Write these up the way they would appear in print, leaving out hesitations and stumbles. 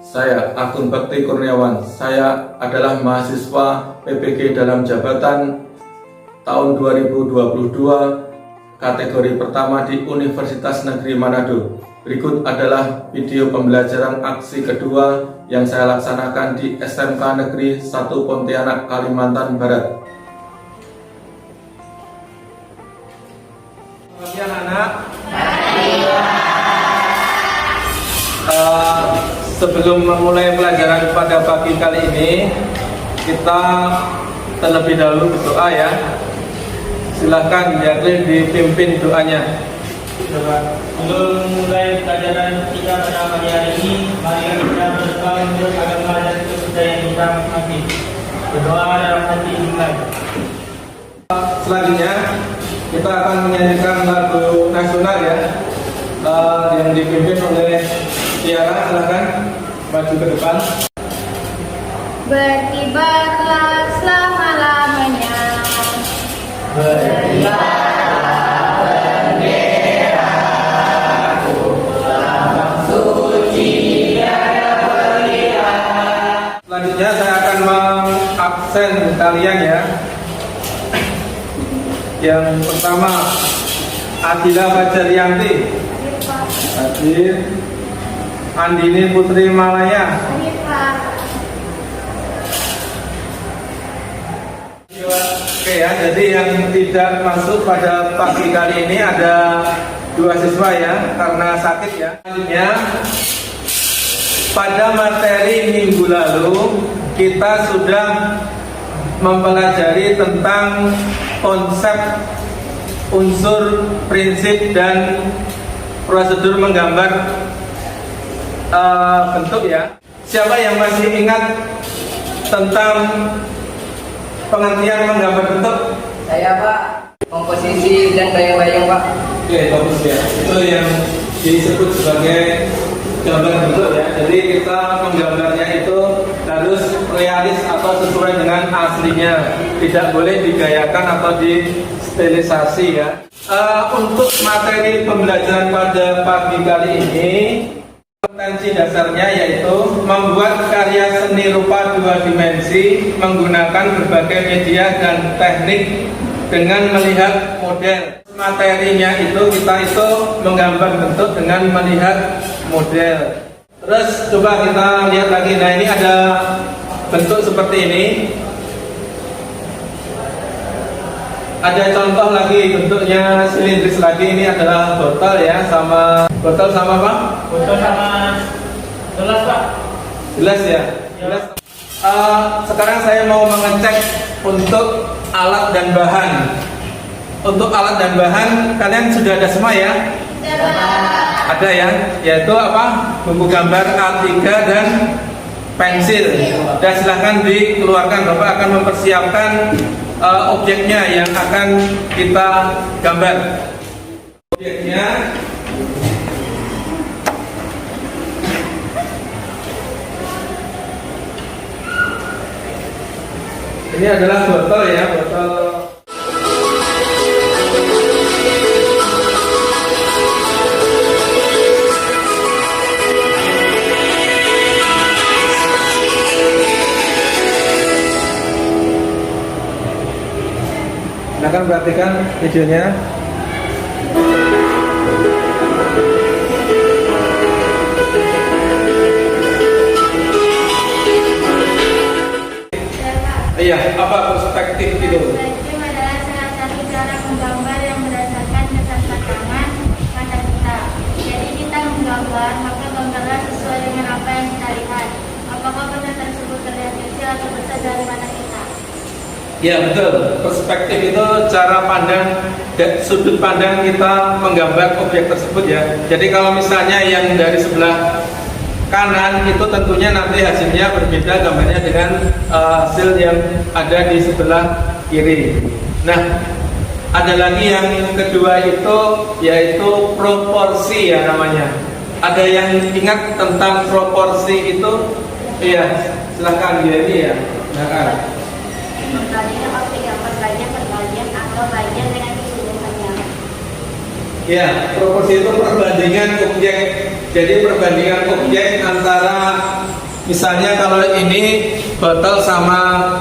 Saya Agung Bakti Kurniawan. Saya adalah mahasiswa PPG dalam jabatan tahun 2022 kategori pertama di Universitas Negeri Manado. Berikut adalah video pembelajaran aksi kedua yang saya laksanakan di SMK Negeri 1 Pontianak, Kalimantan Barat. Selamat anak. Sebelum memulai pelajaran pada pagi kali ini, kita terlebih dahulu berdoa ya. Silakan Yaklin dipimpin doanya. Sebelum mulai pelajaran kita pada pagi hari ini, mari kita berdoa untuk agama dan kepercayaan kita masing-masing. Berdoa dalam hati dimulai. Selanjutnya kita akan menyanyikan lagu nasional ya, yang dipimpin oleh Tiara. Silakan maju ke depan. Berkibarlah selama-lamanya. Selanjutnya saya akan mengabsen kalian ya. Yang pertama, Adila Fajarianti. Hadir. Andini Putri Malaya. Oke ya, jadi yang tidak masuk pada pagi kali ini ada 2 siswa ya, karena sakit ya. Selanjutnya, pada materi minggu lalu kita sudah mempelajari tentang konsep, unsur, prinsip, dan prosedur menggambar bentuk ya. Siapa yang masih ingat tentang pengertian menggambar bentuk? Saya Pak, komposisi dan bayang-bayang Pak. Oke, bagus ya. Itu yang disebut sebagai gambar bentuk ya. Jadi kita menggambarnya itu harus realis atau sesuai dengan aslinya, tidak boleh digayakan atau distilisasi ya. Untuk materi pembelajaran pada pagi kali ini, kompetensi dasarnya yaitu membuat karya seni rupa 2 dimensi menggunakan berbagai media dan teknik dengan melihat model. Materinya itu kita menggambar bentuk dengan melihat model. Terus coba kita lihat lagi. Nah, ini ada bentuk seperti ini. Ada contoh lagi bentuknya silindris lagi. Ini adalah botol ya, sama botol sama apa? Botol sama gelas Pak. Gelas ya. Gelas. Sekarang saya mau mengecek untuk alat dan bahan. Untuk alat dan bahan kalian sudah ada semua ya? Ada ya, yaitu apa? Buku gambar A3 dan pensil. Dan silahkan dikeluarkan. Bapak akan mempersiapkan objeknya yang akan kita gambar. Objeknya ini adalah botol ya, botol. Silakan perhatikan videonya. Iya, apa perspektif itu? Perspektif adalah salah satu cara menggambar yang berdasarkan kesan tangan mata kita. Jadi kita menggambar, maka gambarlah sesuai dengan apa yang kita lihat. Apakah benda tersebut terlihat kecil atau besar dari mata kita? Ya betul, perspektif itu cara pandang dan sudut pandang kita menggambar objek tersebut ya. Jadi kalau misalnya yang dari sebelah kanan itu tentunya nanti hasilnya berbeda gambarnya dengan hasil yang ada di sebelah kiri. Nah, ada lagi yang kedua itu yaitu proporsi ya namanya. Ada yang ingat tentang proporsi itu? Iya, silakan ya ini ya. Silakan. Perbandingan objek yang perbandingan atau bagian dengan keseluruhannya. Ya, proporsi itu perbandingan objek. Jadi perbandingan objek antara Misalnya kalau ini botol sama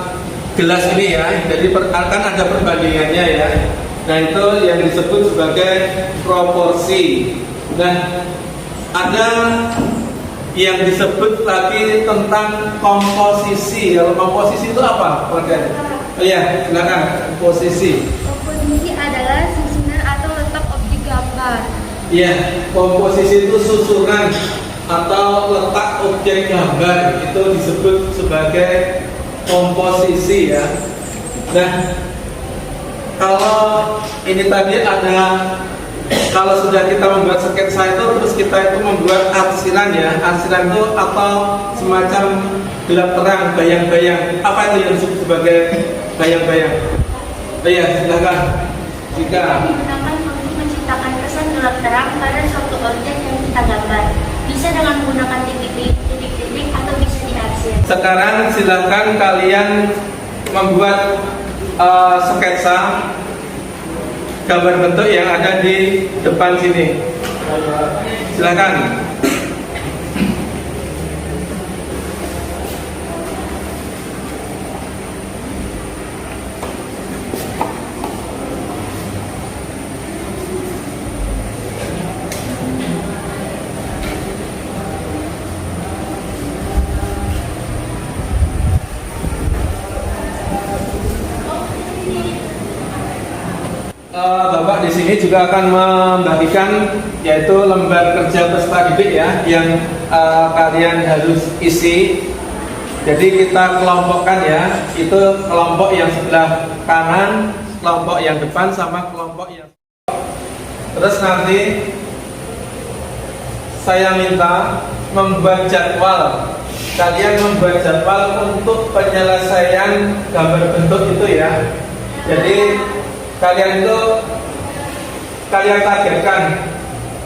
gelas ini ya, jadi akan ada perbandingannya ya. Nah itu yang disebut sebagai proporsi. Nah ada yang disebut lagi tentang komposisi. Kalau komposisi itu apa? Oh iya, silakan. Komposisi. Komposisi adalah susunan atau letak objek gambar. Iya, komposisi itu susunan atau letak objek gambar, itu disebut sebagai komposisi ya. Nah, kalau ini tadi ada, kalau sudah kita membuat sketsa itu, terus kita itu membuat arsiran ya. Arsiran itu atau semacam gelap terang, bayang-bayang. Apa itu yang disebut sebagai bayang-bayang? Iya, silakan. Jika Digunakan untuk menciptakan kesan gelap terang pada suatu objek yang kita gambar. Bisa dengan menggunakan titik-titik atau bisa diarsir. sekarang silakan kalian membuat sketsa gambar bentuk yang ada di depan sini. Silakan. Bapak di sini juga akan membagikan yaitu lembar kerja peserta didik ya, yang kalian harus isi. Jadi kita kelompokkan ya, itu kelompok yang sebelah kanan, kelompok yang depan, sama kelompok yang. Terus nanti saya minta membuat jadwal. Kalian membuat jadwal untuk penyelesaian gambar bentuk itu ya. Jadi kalian targetkan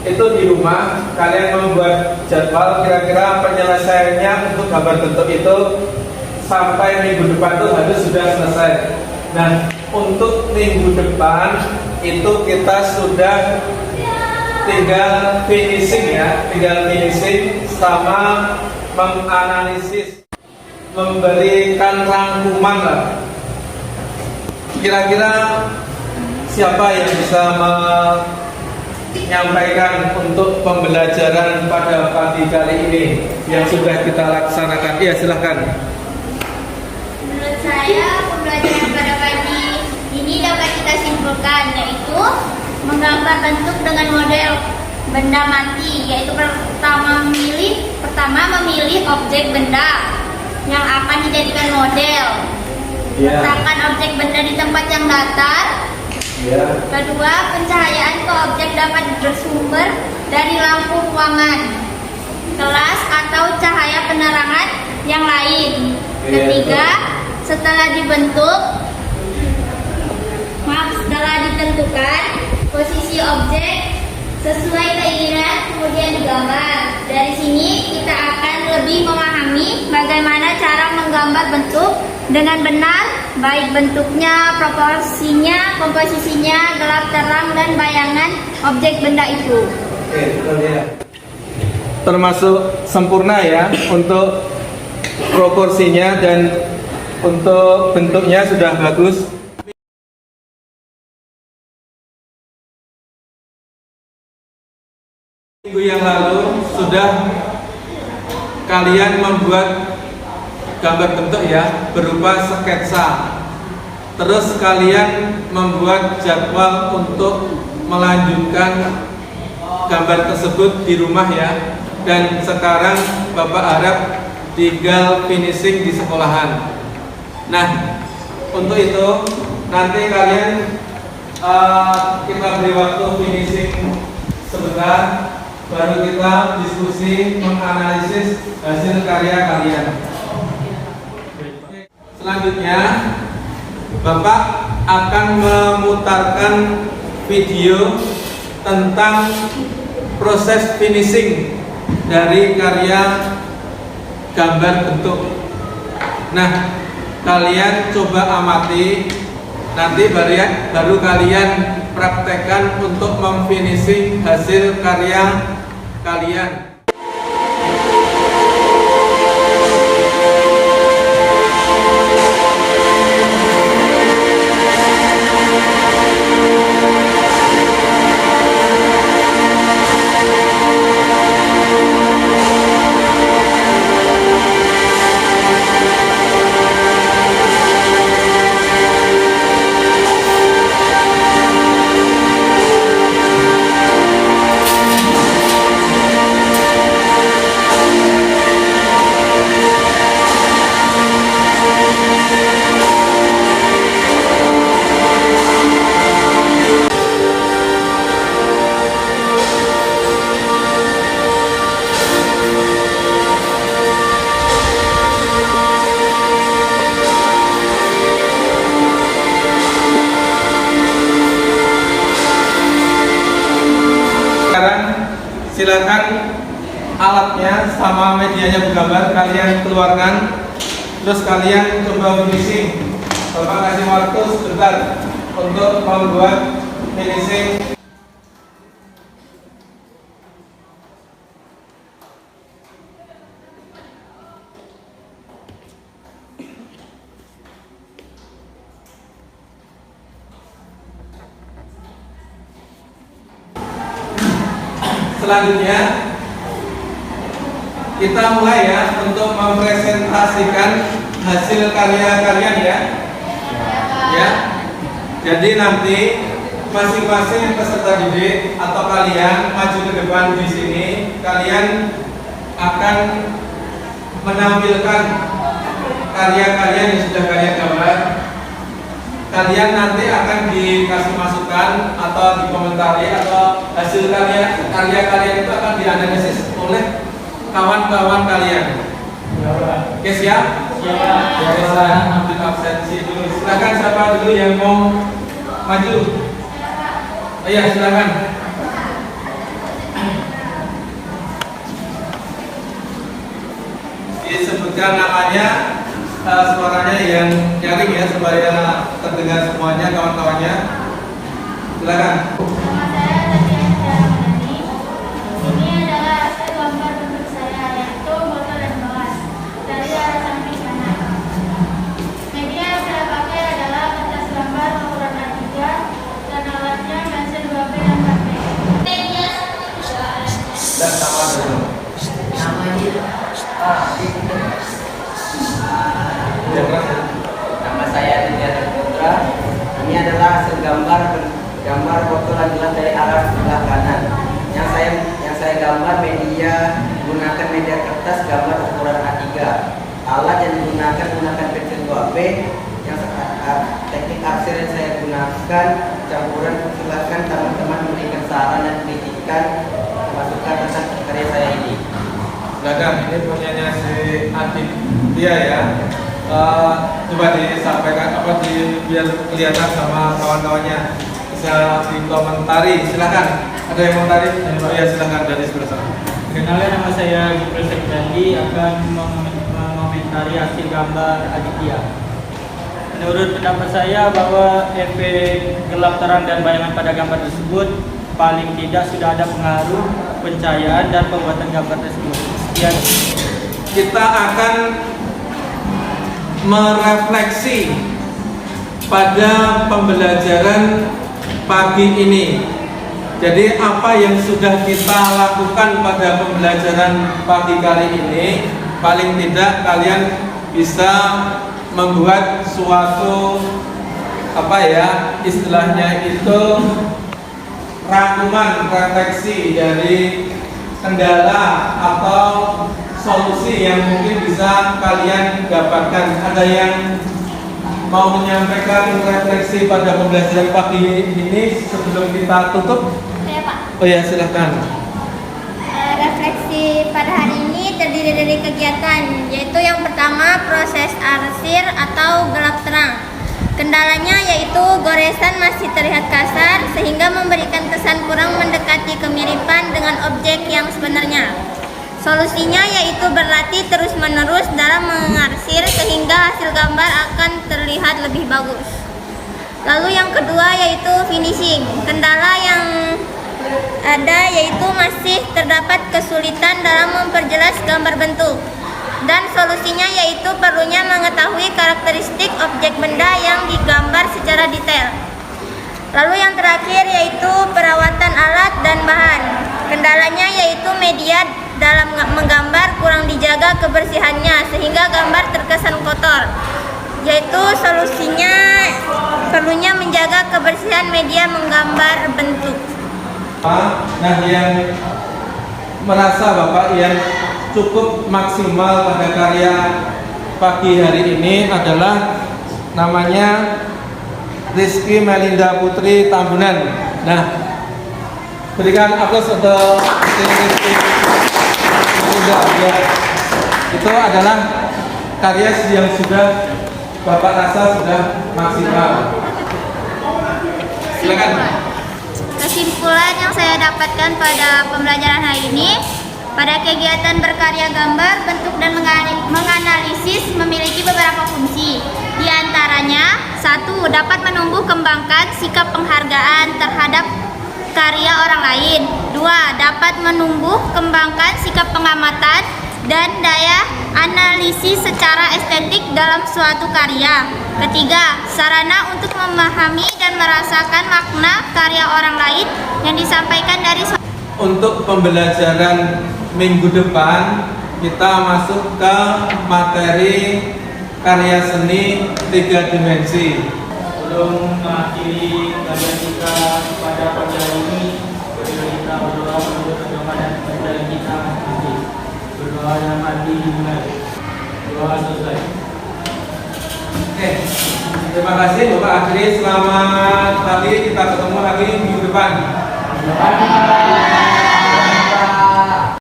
itu di rumah, kalian membuat jadwal kira-kira penyelesaiannya untuk gambar bentuk itu sampai minggu depan itu harus sudah selesai. Nah, untuk minggu depan itu kita sudah tinggal finishing ya, tinggal finishing sama menganalisis, memberikan rangkuman lah. Kira-kira siapa yang bisa menyampaikan untuk pembelajaran pada pagi kali ini yang sudah kita laksanakan? Iya, silahkan. Menurut saya, pembelajaran pada pagi ini dapat kita simpulkan, yaitu menggambar bentuk dengan model benda mati, yaitu pertama memilih objek benda yang akan dijadikan model. Letakkan objek benda di tempat yang datar. Kedua, pencahayaan ke objek dapat bersumber dari lampu ruangan, kelas atau cahaya penerangan yang lain. Ketiga, setelah ditentukan posisi objek sesuai keinginan, kemudian digambar. Dari sini kita akan lebih memahami bagaimana cara menggambar bentuk dengan benar, baik bentuknya, proporsinya, komposisinya, gelap terang, dan bayangan objek benda itu. Oke, betul ya. Termasuk sempurna ya untuk proporsinya, dan untuk bentuknya sudah bagus. Minggu yang lalu sudah kalian membuat gambar bentuk ya, berupa sketsa. Terus kalian membuat jadwal untuk melanjutkan gambar tersebut di rumah ya. Dan sekarang Bapak harap tinggal finishing di sekolahan. Nah, untuk itu nanti kalian kita beri waktu finishing sebentar, baru kita diskusi menganalisis hasil karya kalian. Selanjutnya Bapak akan memutarkan video tentang proses finishing dari karya gambar bentuk. Nah, kalian coba amati, nanti baru kalian praktekkan untuk memfinishing hasil karya kalian. silakan alatnya sama medianya bergambar kalian keluarkan, terus kalian coba finishing. Bapak kasih waktu sebentar untuk membuat finishing. Selanjutnya kita mulai ya untuk mempresentasikan hasil karya kalian ya. Ya. Jadi nanti masing-masing peserta didik atau kalian maju ke depan di sini, kalian akan menampilkan karya-karya yang sudah kalian gambar. Kalian nanti akan dikasih masukan atau dikomentari atau hasil karya kalian itu akan dianalisis oleh kawan-kawan kalian. Oke, siap? Siap. Ya, saya ambil absensi dulu. Silakan siapa dulu yang mau maju? Oh, iya, silakan. Disebutkan namanya, suaranya yang nyaring ya supaya terdengar semuanya kawan-kawannya. Silakan. Nama saya Tatiana Ramadhani. Ini adalah hasil gambar bentuk saya, yaitu botol dan gelas dari arah samping kanan. Media yang saya pakai adalah kertas gambar ukuran A3 dan alatnya pensil 2B dan 4B. Dan sama dulu. Ya, keras ya. Nama saya Titiana Putra. Ini adalah hasil gambar botolan gelas dari arah sebelah kanan. Yang saya gambar menggunakan media kertas gambar ukuran A3. Alat yang menggunakan pensil 2B. Teknik arsir yang saya gunakan campuran. Silakan teman-teman memberikan saran dan kritikan masukan tentang karya saya ini. Silakan, ini punyanya si Adit dia ya. Coba disampaikan biar kelihatan sama kawan-kawannya, bisa dikomentari. Silakan, ada yang komentari? Oh ya, silakan dari sebelah sana. Kenalkan, nama saya Gibril Sekdandi, akan mengomentari hasil gambar Aditya. Menurut pendapat saya bahwa efek gelap terang dan bayangan pada gambar tersebut paling tidak sudah ada pengaruh pencahayaan dan pembuatan gambar tersebut. Sekian. Kita akan merefleksi pada pembelajaran pagi ini. Jadi apa yang sudah kita lakukan pada pembelajaran pagi kali ini, paling tidak kalian bisa membuat suatu istilahnya itu rangkuman refleksi dari kendala atau solusi yang mungkin bisa kalian dapatkan. Ada yang mau menyampaikan refleksi pada pembelajaran pagi ini sebelum kita tutup? Saya Pak. Oh ya, silahkan. Refleksi pada hari ini terdiri dari kegiatan, yaitu yang pertama proses arsir atau gelap terang. Kendalanya yaitu goresan masih terlihat kasar sehingga memberikan kesan kurang mendekati kemiripan dengan objek yang sebenarnya. Solusinya yaitu berlatih terus-menerus dalam mengarsir sehingga hasil gambar akan terlihat lebih bagus. Lalu yang kedua yaitu finishing. Kendala yang ada yaitu masih terdapat kesulitan dalam memperjelas gambar bentuk. Dan solusinya yaitu perlunya mengetahui karakteristik objek benda yang digambar secara detail. Lalu yang terakhir yaitu perawatan alat dan bahan. Kendalanya yaitu media dalam menggambar kurang dijaga kebersihannya sehingga gambar terkesan kotor. Yaitu solusinya perlunya menjaga kebersihan media menggambar bentuk. Nah, yang merasa Bapak yang cukup maksimal pada karya pagi hari ini adalah namanya Rizky Melinda Putri Tambunan. Nah, berikan aplaus untuk Rizky Melinda. Ya, itu adalah karya yang sudah Bapak rasa sudah maksimal. Silakan. kesimpulan yang saya dapatkan pada pembelajaran hari ini, pada kegiatan berkarya gambar, bentuk dan menganalisis memiliki beberapa fungsi. Di antaranya, 1. Dapat menumbuh kembangkan sikap penghargaan terhadap karya orang lain. 2. Dapat menumbuh kembangkan sikap pengamatan dan daya analisis secara estetik dalam suatu karya. Ketiga, sarana untuk memahami dan merasakan makna karya orang lain yang disampaikan dari Untuk pembelajaran minggu depan, kita masuk ke materi karya seni 3 dimensi. Sebelum mengakhiri kajian kita pada pagi hari ini, kita berdoa menurut agama dan kepercayaan kita masing-masing. Berdoa dalam hati dimulai. Doa selesai. Oke, terima kasih Bapak Akhiri. Selamat pagi, kita ketemu lagi minggu depan.